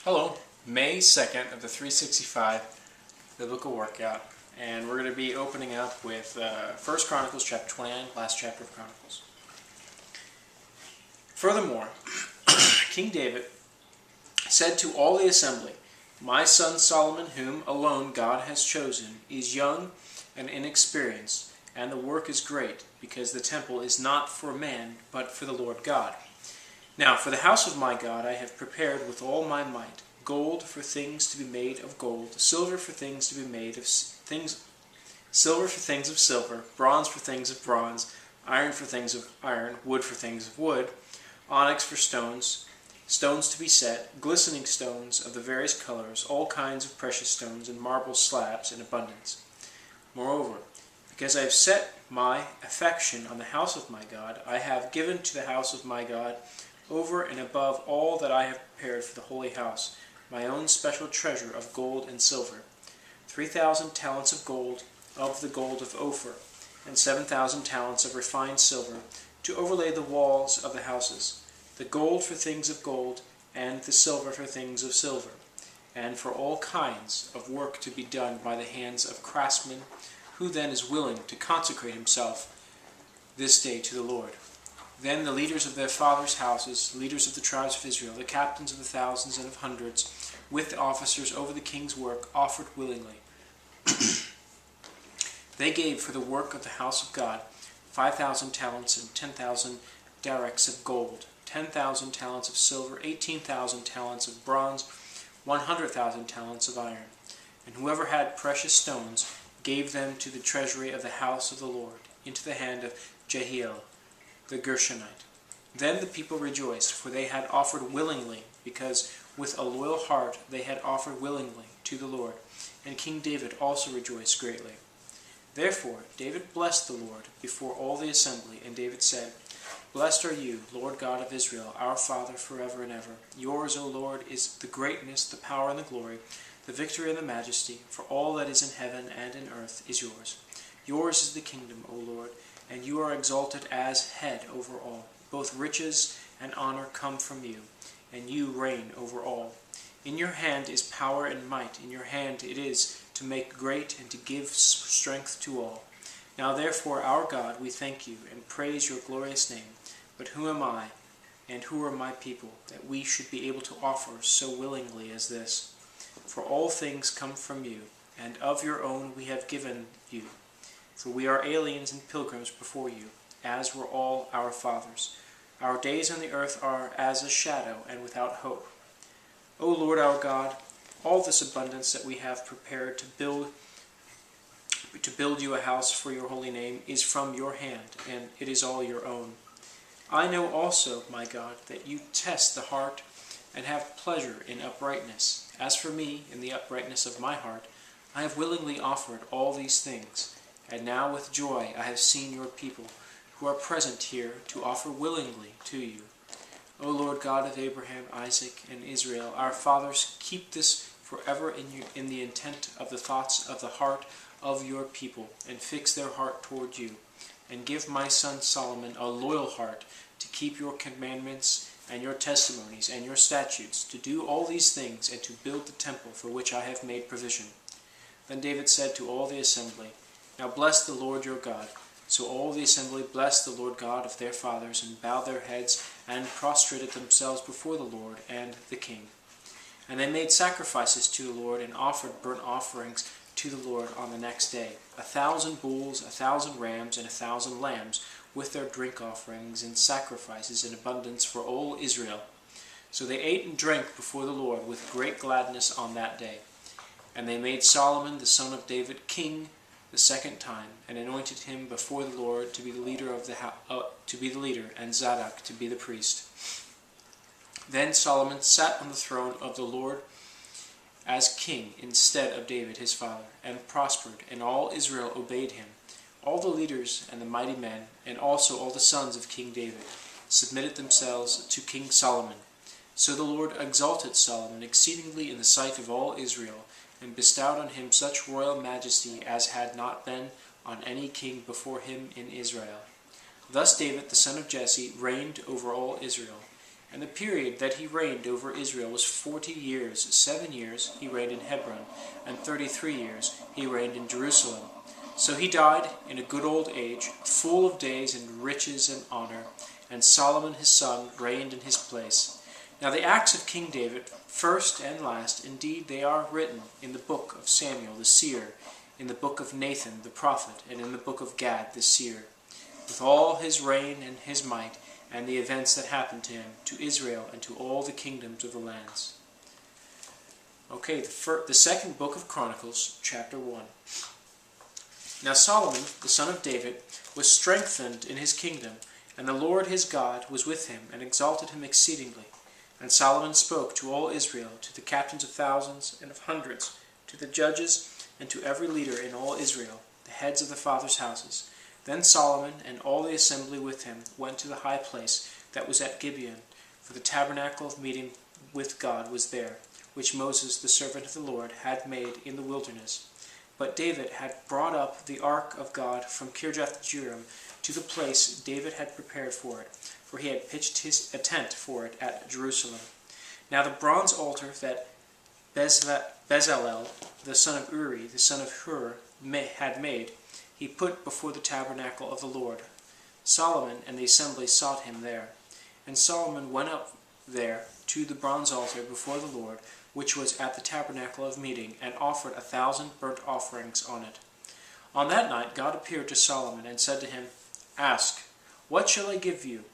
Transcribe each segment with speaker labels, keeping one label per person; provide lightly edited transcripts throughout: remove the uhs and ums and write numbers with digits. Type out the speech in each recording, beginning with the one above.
Speaker 1: Hello, May 2nd of the 365 Biblical Workout, and we're going to be opening up with 1st Chronicles chapter 29, last chapter of Chronicles. Furthermore, King David said to all the assembly, "My son Solomon, whom alone God has chosen, is young and inexperienced, and the work is great, because the temple is not for man, but for the Lord God. Now, for the house of my God I have prepared with all my might, gold for things to be made of gold, silver for things to be made of silver for things of silver, bronze for things of bronze, iron for things of iron, wood for things of wood, onyx for stones, stones to be set, glistening stones of the various colors, all kinds of precious stones, and marble slabs in abundance. Moreover, because I have set my affection on the house of my God, I have given to the house of my God, over and above all that I have prepared for the holy house, my own special treasure of gold and silver, 3,000 talents of gold, of the gold of Ophir, and 7,000 talents of refined silver, to overlay the walls of the houses, the gold for things of gold, and the silver for things of silver, and for all kinds of work to be done by the hands of craftsmen, who then is willing to consecrate himself this day to the Lord." Then the leaders of their fathers' houses, leaders of the tribes of Israel, the captains of the thousands and of hundreds, with the officers over the king's work, offered willingly. They gave for the work of the house of God 5,000 talents and 10,000 darics of gold, 10,000 talents of silver, 18,000 talents of bronze, 100,000 talents of iron. And whoever had precious stones gave them to the treasury of the house of the Lord, into the hand of Jehiel the Gershonite. Then the people rejoiced, for they had offered willingly, because with a loyal heart they had offered willingly to the Lord. And King David also rejoiced greatly. Therefore David blessed the Lord before all the assembly, and David said, "Blessed are you, Lord God of Israel, our Father, forever and ever. Yours, O Lord, is the greatness, the power, and the glory, the victory and the majesty, for all that is in heaven and in earth is yours. Yours is the kingdom, O Lord, and you are exalted as head over all. Both riches and honor come from you, and you reign over all. In your hand is power and might. In your hand it is to make great and to give strength to all. Now therefore, our God, we thank you and praise your glorious name. But who am I, and who are my people, that we should be able to offer so willingly as this? For all things come from you, and of your own we have given you. For we are aliens and pilgrims before you, as were all our fathers. Our days on the earth are as a shadow and without hope. O Lord our God, all this abundance that we have prepared to build you a house for your holy name is from your hand, and it is all your own. I know also, my God, that you test the heart and have pleasure in uprightness. As for me, in the uprightness of my heart, I have willingly offered all these things. And now with joy I have seen your people, who are present here, to offer willingly to you. O Lord God of Abraham, Isaac, and Israel, our fathers, keep this forever in the intent of the thoughts of the heart of your people, and fix their heart toward you. And give my son Solomon a loyal heart to keep your commandments and your testimonies and your statutes, to do all these things, and to build the temple for which I have made provision." Then David said to all the assembly, "Now bless the Lord your God." So all the assembly blessed the Lord God of their fathers, and bowed their heads, and prostrated themselves before the Lord and the king. And they made sacrifices to the Lord, and offered burnt offerings to the Lord on the next day, 1,000 bulls, 1,000 rams, and 1,000 lambs, with their drink offerings and sacrifices in abundance for all Israel. So they ate and drank before the Lord with great gladness on that day. And they made Solomon the son of David king the second time, and anointed him before the Lord to be the leader and Zadok to be the priest. Then Solomon sat on the throne of the Lord as king instead of David his father, and prospered, and all Israel obeyed him. All the leaders and the mighty men, and also all the sons of King David, submitted themselves to King Solomon. So the Lord exalted Solomon exceedingly in the sight of all Israel, and bestowed on him such royal majesty as had not been on any king before him in Israel. Thus David the son of Jesse reigned over all Israel, And the period that he reigned over Israel was 40 years. 7 years he reigned in Hebron, and 33 years he reigned in Jerusalem. So he died in a good old age, full of days and riches and honor, and Solomon his son reigned in his place. Now the acts of King David, first and last, indeed they are written in the book of Samuel the seer, in the book of Nathan the prophet, and in the book of Gad the seer, with all his reign and his might, and the events that happened to him, to Israel, and to all the kingdoms of the lands. Okay, the second book of Chronicles, chapter 1. Now Solomon, the son of David, was strengthened in his kingdom, and the Lord his God was with him, and exalted him exceedingly. And Solomon spoke to all Israel, to the captains of thousands and of hundreds, to the judges, and to every leader in all Israel, the heads of the fathers' houses. Then Solomon and all the assembly with him went to the high place that was at Gibeon, for the tabernacle of meeting with God was there, which Moses the servant of the Lord had made in the wilderness. But David had brought up the ark of God from Kirjath-jearim to the place David had prepared for it, for he had pitched a tent for it at Jerusalem. Now the bronze altar that Bezalel, the son of Uri, the son of Hur, had made, he put before the tabernacle of the Lord. Solomon and the assembly sought him there. And Solomon went up there to the bronze altar before the Lord, which was at the tabernacle of meeting, and offered 1,000 burnt offerings on it. On that night God appeared to Solomon, and said to him, Ask, what shall I give you?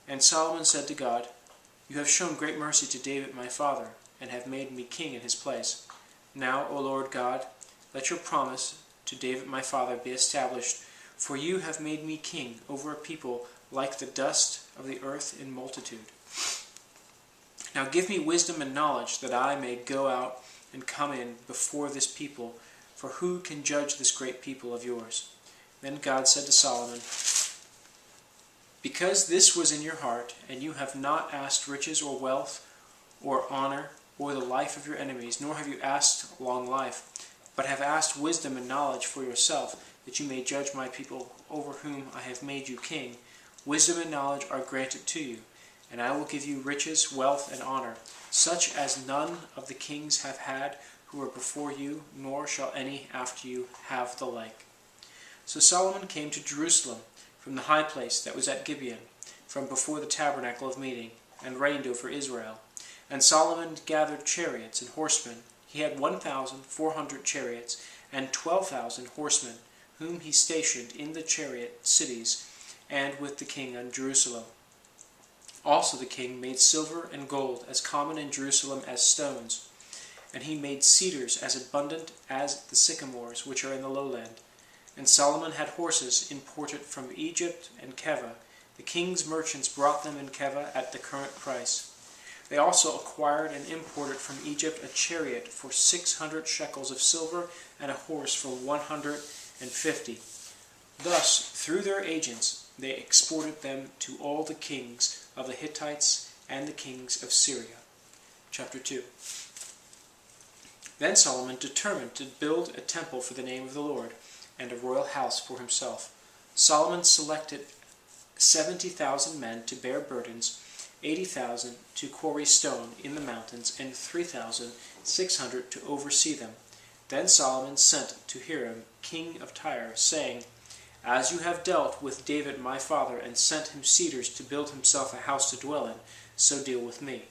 Speaker 1: And Solomon said to God, You have shown great mercy to David my father, and have made me king in his place. Now, O Lord God, let your promise to David my father be established, for you have made me king over a people like the dust of the earth in multitude. Now give me wisdom and knowledge, that I may go out and come in before this people, for who can judge this great people of yours? Then God said to Solomon, Because this was in your heart, and you have not asked riches or wealth or honor or the life of your enemies, nor have you asked long life, but have asked wisdom and knowledge for yourself, that you may judge my people over whom I have made you king. Wisdom and knowledge are granted to you, and I will give you riches, wealth, and honor, such as none of the kings have had who were before you, nor shall any after you have the like. So Solomon came to Jerusalem from the high place that was at Gibeon, from before the tabernacle of meeting, and reigned over Israel. And Solomon gathered chariots and horsemen. He had 1,400 chariots and 12,000 horsemen, whom he stationed in the chariot cities and with the king in Jerusalem. Also the king made silver and gold as common in Jerusalem as stones, and he made cedars as abundant as the sycamores which are in the lowland. And Solomon had horses imported from Egypt and Keva. The king's merchants brought them in Keva at the current price. They also acquired and imported from Egypt a chariot for 600 shekels of silver, and a horse for 150. Thus, through their agents, they exported them to all the kings of the Hittites and the kings of Syria. Chapter 2. Then Solomon determined to build a temple for the name of the Lord, and a royal house for himself. Solomon selected 70,000 men to bear burdens, 80,000 to quarry stone in the mountains, and 3,600 to oversee them. Then Solomon sent to Hiram, king of Tyre, saying, As you have dealt with David my father, and sent him cedars to build himself a house to dwell in, so deal with me.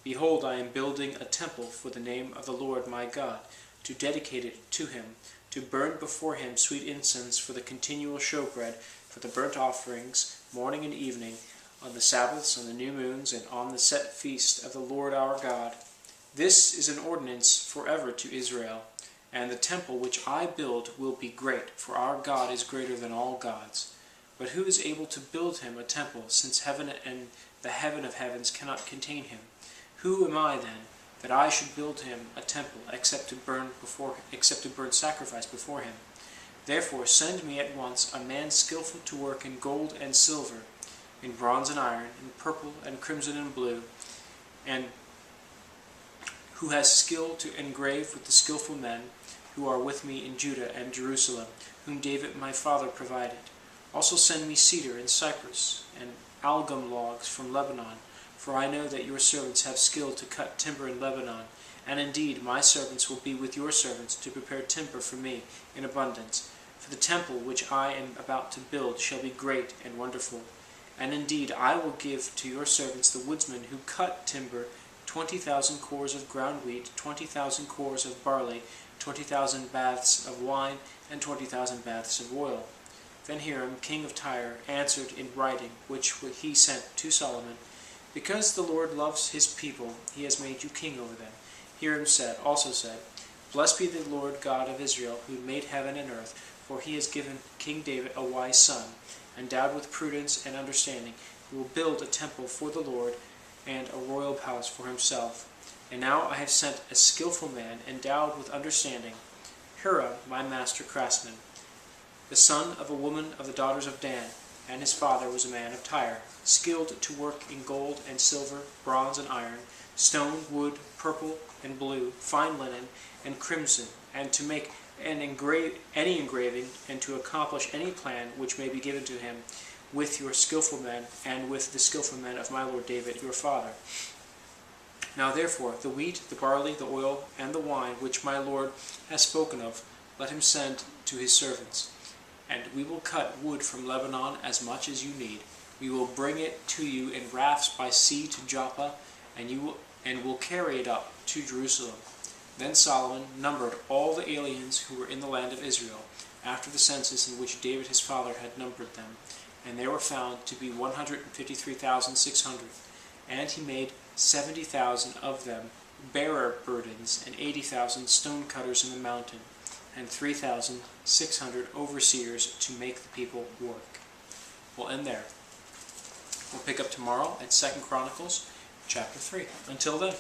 Speaker 1: Behold, I am building a temple for the name of the Lord my God, to dedicate it to him, to burn before him sweet incense for the continual showbread, for the burnt offerings, morning and evening, on the Sabbaths, on the new moons, and on the set feast of the Lord our God. This is an ordinance forever to Israel, and the temple which I build will be great, for our God is greater than all gods. But who is able to build him a temple, since heaven and the heaven of heavens cannot contain him? Who am I, then, that I should build him a temple, except to burn sacrifice before him? Therefore send me at once a man skillful to work in gold and silver, in bronze and iron, in purple and crimson and blue, and who has skill to engrave with the skillful men who are with me in Judah and Jerusalem, whom David my father provided. Also send me cedar and cypress and algum logs from Lebanon, For I know that your servants have skill to cut timber in Lebanon, and indeed my servants will be with your servants to prepare timber for me in abundance. For the temple which I am about to build shall be great and wonderful. And indeed I will give to your servants the woodsmen who cut timber 20,000 cores of ground wheat, 20,000 cores of barley, 20,000 baths of wine, and 20,000 baths of oil. Then Hiram, king of Tyre, answered in writing, which he sent to Solomon, Because the Lord loves his people, he has made you king over them. Hiram also said, Blessed be the Lord God of Israel, who made heaven and earth, for he has given King David a wise son, endowed with prudence and understanding, who will build a temple for the Lord and a royal palace for himself. And now I have sent a skillful man, endowed with understanding, Hiram, my master craftsman, the son of a woman of the daughters of Dan, and his father was a man of Tyre, skilled to work in gold and silver, bronze and iron, stone, wood, purple and blue, fine linen and crimson, and to make any engraving, and to accomplish any plan which may be given to him with your skillful men, and with the skillful men of my lord David your father. Now therefore the wheat, the barley, the oil, and the wine which my lord has spoken of, let him send to his servants. And we will cut wood from Lebanon as much as you need. We will bring it to you in rafts by sea to Joppa, and will carry it up to Jerusalem. Then Solomon numbered all the aliens who were in the land of Israel, after the census in which David his father had numbered them, and they were found to be 153,600. And he made 70,000 of them bearer burdens, and 80,000 stone cutters in the mountain, and 3,600 overseers to make the people work. We'll end there. We'll pick up tomorrow at 2nd Chronicles chapter 3. Until then.